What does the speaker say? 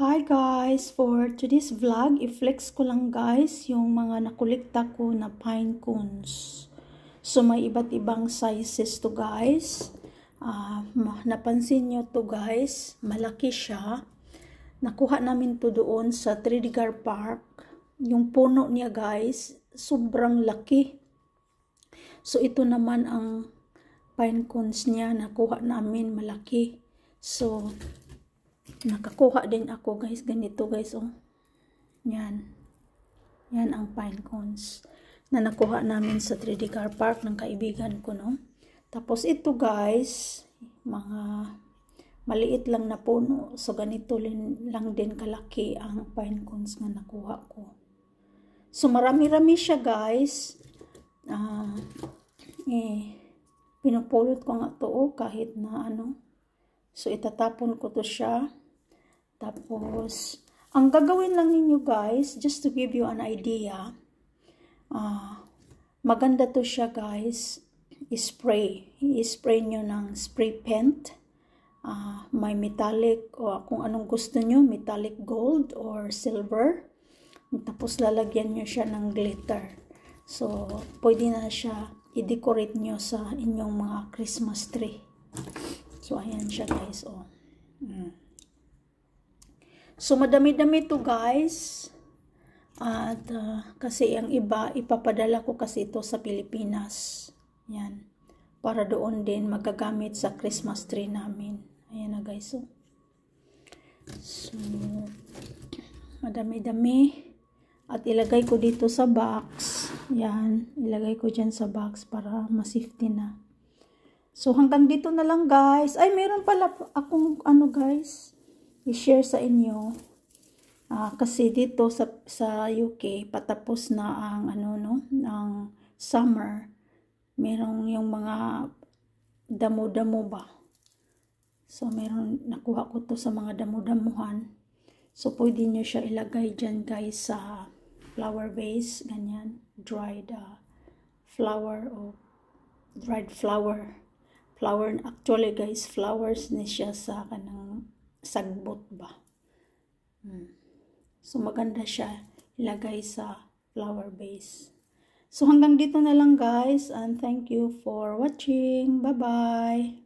Hi guys! For today's vlog, i-flex ko lang guys yung mga nakulikta ko na pine cones. So may iba't ibang sizes to guys. Napansin nyo to guys, malaki siya. Nakuha namin to doon sa Tridigar Park. Yung puno niya guys, sobrang laki. So ito naman ang pine cones niya, nakuha namin malaki. So nakakuha din ako guys, ganito guys, oh. Yan ang pine cones na nakuha namin sa Tridigar Park ng kaibigan ko, no. Tapos ito guys, mga maliit lang na puno, so ganito lang din kalaki ang pine cones na nakuha ko. So marami-rami siya guys. Pinupulot ko nga to, oh, kahit na ano. So itatapon ko to siya. Tapos, ang gagawin lang ninyo guys, just to give you an idea, maganda to siya guys, i-spray nyo ng spray paint, may metallic, o kung anong gusto nyo, metallic gold or silver, tapos lalagyan nyo siya ng glitter. So, pwede na siya i-decorate nyo sa inyong mga Christmas tree. So, ayan siya guys, oh. So, madami-dami to guys. At kasi ang iba, ipapadala ko kasi ito sa Pilipinas. Yan. Para doon din magagamit sa Christmas tree namin. Ayan na guys. So, madami-dami. At ilagay ko dito sa box. Yan. Ilagay ko dyan sa box para ma-safety na. So, hanggang dito na lang guys. Ay, meron pala akong ano guys, i-share sa inyo. Kasi dito sa UK, patapos na ang ang summer. Merong yung mga damo-damo ba. So, nakuha ko to sa mga damo-damuhan. So, pwede nyo siya ilagay dyan guys sa flower vase. Ganyan. Dried flower o dried flower. Actually guys, flowers ni siya sa kanang sagbot ba. So maganda siya ilagay sa flower vase. So hanggang dito na lang guys, and thank you for watching. Bye bye.